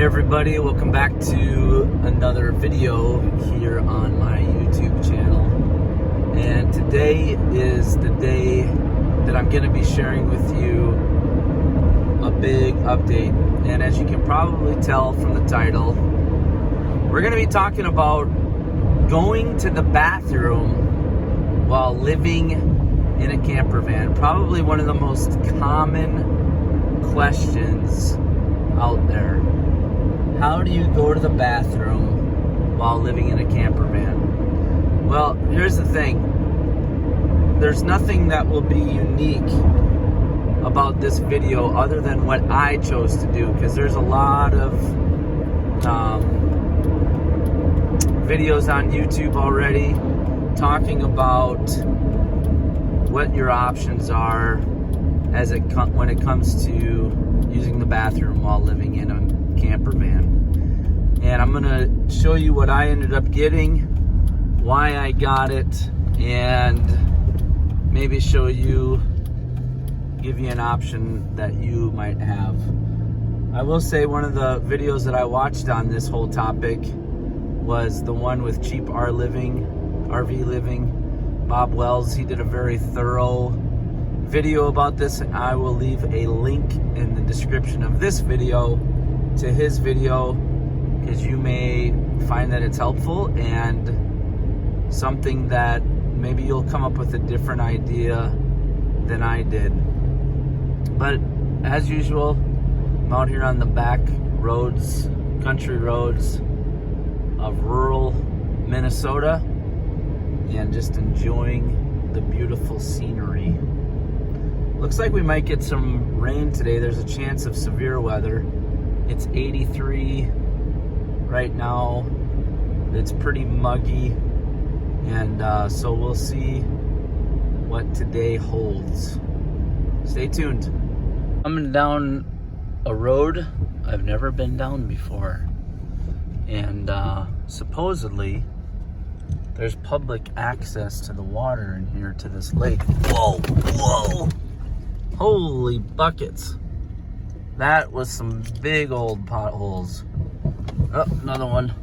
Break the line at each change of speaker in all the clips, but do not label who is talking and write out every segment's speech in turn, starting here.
Hey everybody, welcome back to another video here on my YouTube channel. And today is the day that I'm going to be sharing with you a big update. And as you can probably tell from the title, we're going to be talking about going to the bathroom while living in a camper van. Probably one of the most common questions out there. How do you go to the bathroom while living in a camper van? Well, here's the thing. There's nothing that will be unique about this video other than what I chose to do, because there's a lot of videos on YouTube already talking about what your options are when it comes to using the bathroom while living in a camper van. And I'm gonna show you what I ended up getting, why I got it, and maybe give you an option that you might have. I will say one of the videos that I watched on this whole topic was the one with Cheap RV Living, Bob Wells. He did a very thorough video about this, and I will leave a link in the description of this video to his video, because you may find that it's helpful and something that maybe you'll come up with a different idea than I did. But as usual, I'm out here on the back roads, country roads of rural Minnesota, and just enjoying the beautiful scenery. Looks like we might get some rain today. There's a chance of severe weather. It's 83 right now. It's pretty muggy, and so we'll see what today holds. Stay tuned. Coming down a road I've never been down before, and supposedly there's public access to the water in here, to this lake. Whoa! Holy buckets. That was some big old potholes. Oh, another one.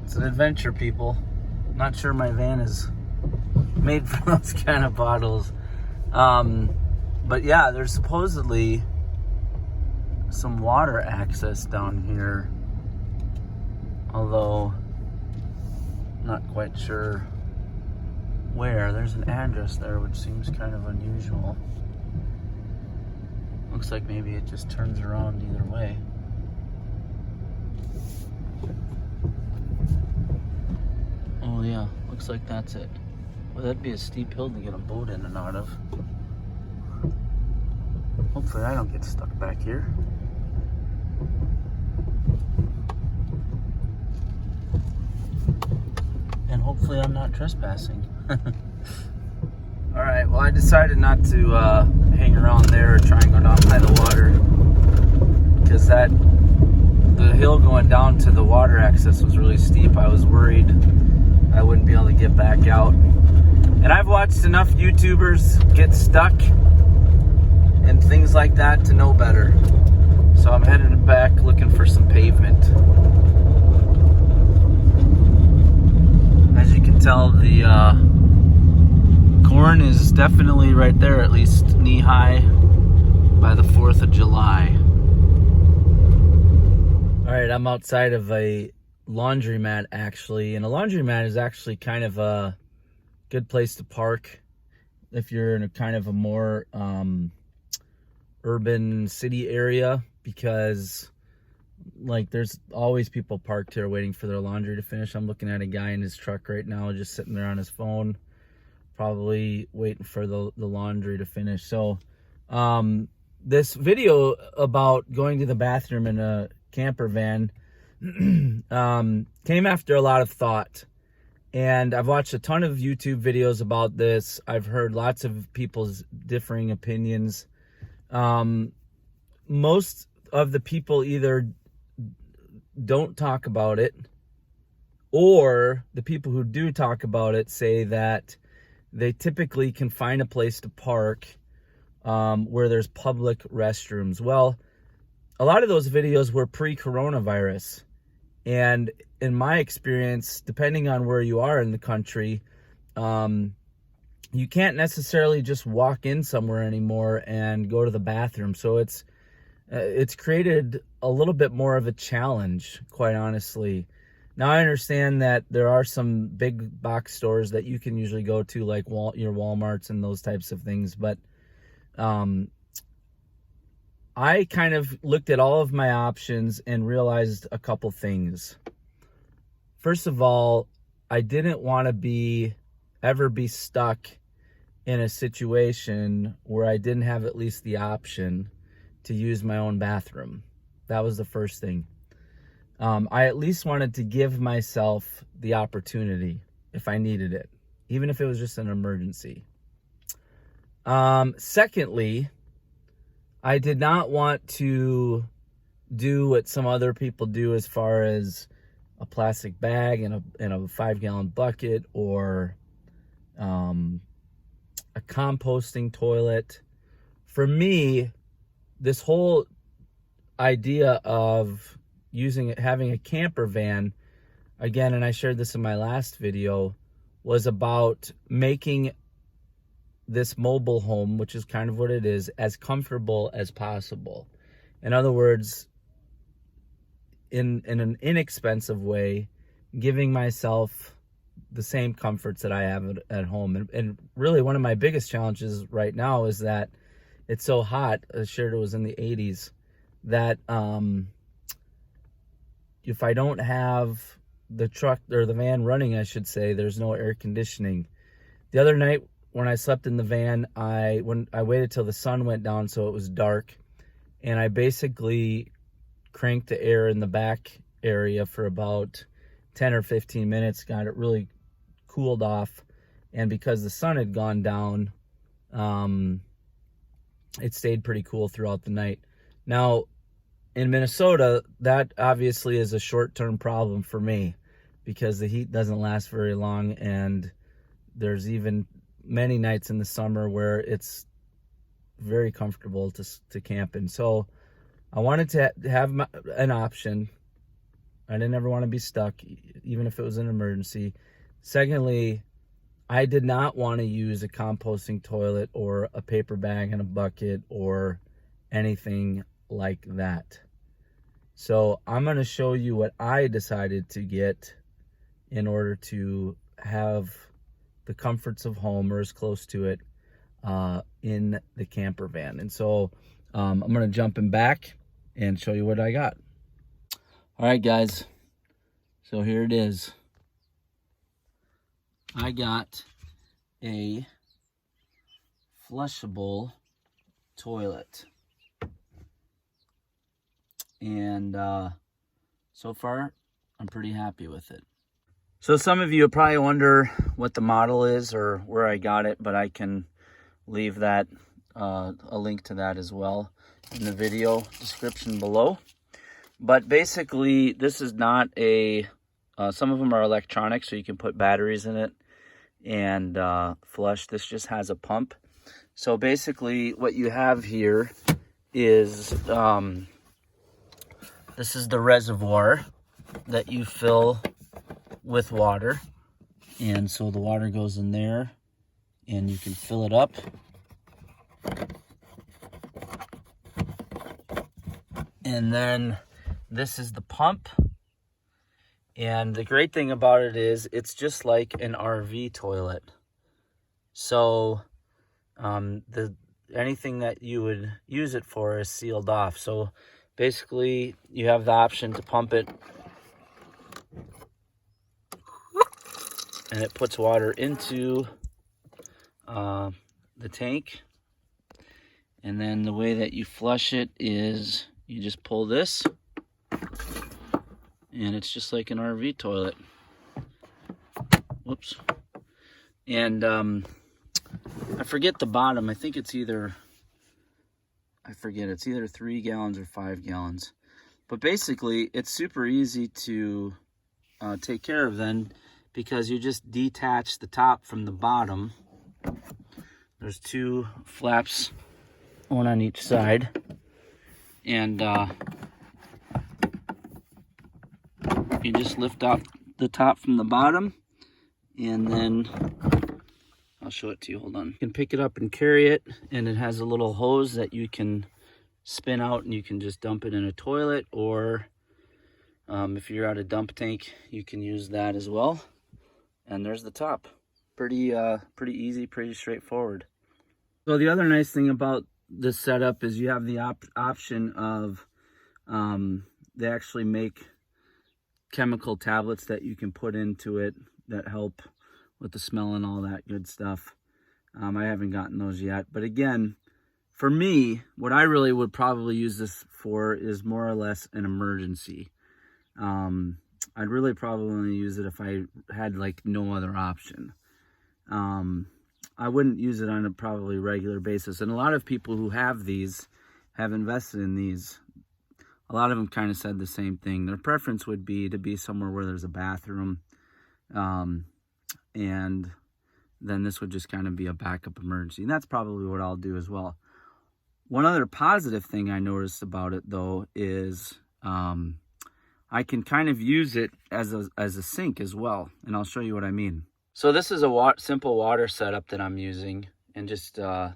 It's an adventure, people. Not sure my van is made for those kind of potholes. But yeah, there's supposedly some water access down here. Although, not quite sure where. There's an address there, which seems kind of unusual. Looks like maybe it just turns around either way. Oh yeah, looks like that's it. Well, that'd be a steep hill to get a boat in and out of. Hopefully I don't get stuck back here. And hopefully I'm not trespassing. Alright, well I decided not to hang around there or try and go down by the water, because the hill going down to the water access was really steep. I was worried I wouldn't be able to get back out. And I've watched enough YouTubers get stuck and things like that to know better. So I'm headed back looking for some pavement. As you can tell, the corn is definitely right there, at least knee-high by the 4th of July. Alright, I'm outside of a laundromat, actually. And a laundromat is actually kind of a good place to park if you're in a kind of a more urban city area, because like there's always people parked here waiting for their laundry to finish. I'm looking at a guy in his truck right now just sitting there on his phone, probably waiting for the laundry to finish. So this video about going to the bathroom in a camper van came after a lot of thought, and I've watched a ton of YouTube videos about this. I've heard lots of people's differing opinions. Most of the people either don't talk about it, or the people who do talk about it say that they typically can find a place to park where there's public restrooms. Well, a lot of those videos were pre-coronavirus. And in my experience, depending on where you are in the country, you can't necessarily just walk in somewhere anymore and go to the bathroom. So it's created a little bit more of a challenge, quite honestly. Now, I understand that there are some big box stores that you can usually go to, like your Walmarts and those types of things. But I kind of looked at all of my options and realized a couple things. First of all, I didn't want to ever be stuck in a situation where I didn't have at least the option to use my own bathroom. That was the first thing. I at least wanted to give myself the opportunity if I needed it, even if it was just an emergency. Secondly, I did not want to do what some other people do as far as a plastic bag and a 5-gallon bucket, or a composting toilet. For me, this whole idea of having a camper van, again, and I shared this in my last video, was about making this mobile home, which is kind of what it is, as comfortable as possible. In other words, in an inexpensive way, giving myself the same comforts that I have at home. And really, one of my biggest challenges right now is that it's so hot. I shared it was in the 80s, that if I don't have the truck or the van running, I should say, there's no air conditioning. The other night when I slept in the van, I waited till the sun went down so it was dark, and I basically cranked the air in the back area for about 10 or 15 minutes, got it really cooled off, and because the sun had gone down, it stayed pretty cool throughout the night. Now, in Minnesota, that obviously is a short-term problem for me because the heat doesn't last very long, and there's even many nights in the summer where it's very comfortable to camp in. So I wanted to have an option. I didn't ever want to be stuck, even if it was an emergency. Secondly, I did not want to use a composting toilet or a paper bag and a bucket or anything like that. So I'm going to show you what I decided to get in order to have the comforts of home, or as close to it, in the camper van. And so I'm going to jump in back and show you what I got. All right, guys. So here it is. I got a flushable toilet. And so far, I'm pretty happy with it. So some of you probably wonder what the model is or where I got it, but I can leave that a link to that as well in the video description below. But basically, this is not a, some of them are electronic, so you can put batteries in it and flush. This just has a pump. So basically, what you have here is, this is the reservoir that you fill with water. And so the water goes in there and you can fill it up. And then this is the pump. And the great thing about it is it's just like an RV toilet. So anything that you would use it for is sealed off. So basically you have the option to pump it, and it puts water into the tank. And then the way that you flush it is you just pull this, and it's just like an RV toilet. Whoops. And I forget the bottom. I think it's either, it's either 3 gallons or 5 gallons. But basically, it's super easy to take care of then, because you just detach the top from the bottom. There's 2 flaps, one on each side. And you just lift off the top from the bottom, and then I'll show it to you. Hold on. You can pick it up and carry it, and it has a little hose that you can spin out, and you can just dump it in a toilet, or if you're at a dump tank, you can use that as well. And there's the top. Pretty easy, pretty straightforward. So the other nice thing about this setup is you have the option of they actually make chemical tablets that you can put into it that help with the smell and all that good stuff. I haven't gotten those yet, but again, for me, what I really would probably use this for is more or less an emergency. I'd really probably only use it if I had like no other option. I wouldn't use it on a probably regular basis. And a lot of people who have these have invested in these. A lot of them kind of said the same thing. Their preference would be to be somewhere where there's a bathroom. And then this would just kind of be a backup emergency. And that's probably what I'll do as well. One other positive thing I noticed about it though is I can kind of use it as a sink as well. And I'll show you what I mean. So this is a simple water setup that I'm using, and just have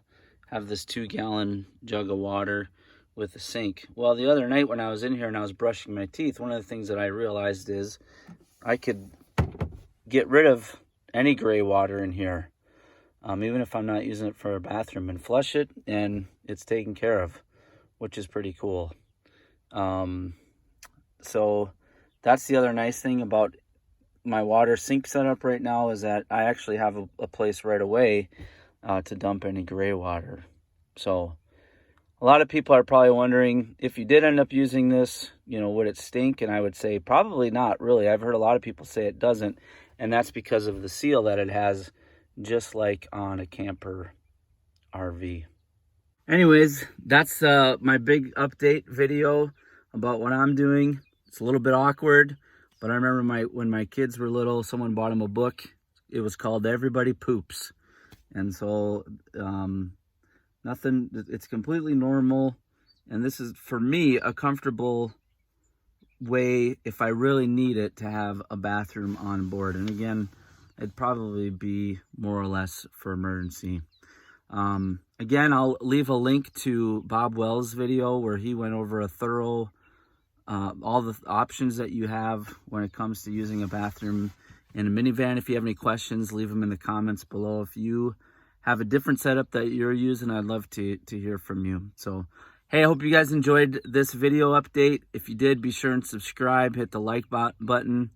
this 2-gallon jug of water with a sink. Well, the other night when I was in here and I was brushing my teeth, one of the things that I realized is I could get rid of any gray water in here, even if I'm not using it for a bathroom, and flush it, and it's taken care of, which is pretty cool. So that's the other nice thing about my water sink setup right now, is that I actually have a place right away to dump any gray water. So a lot of people are probably wondering, if you did end up using this, you know, would it stink? And I would say probably not really. I've heard a lot of people say it doesn't, and that's because of the seal that it has, just like on a camper RV. Anyways, that's my big update video about what I'm doing. It's a little bit awkward, but I remember when my kids were little, someone bought them a book. It was called Everybody Poops. And so nothing, it's completely normal. And this is, for me, a comfortable way, if I really need it, to have a bathroom on board. And again, it'd probably be more or less for emergency. Again, I'll leave a link to Bob Wells' video where he went over a thorough all the options that you have when it comes to using a bathroom in a minivan. If you have any questions, leave them in the comments below. If you have a different setup that you're using, I'd love to hear from you. So, hey, I hope you guys enjoyed this video update. If you did, be sure and subscribe, hit the like button,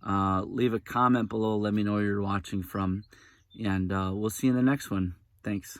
leave a comment below, let me know where you're watching from, and we'll see you in the next one. Thanks.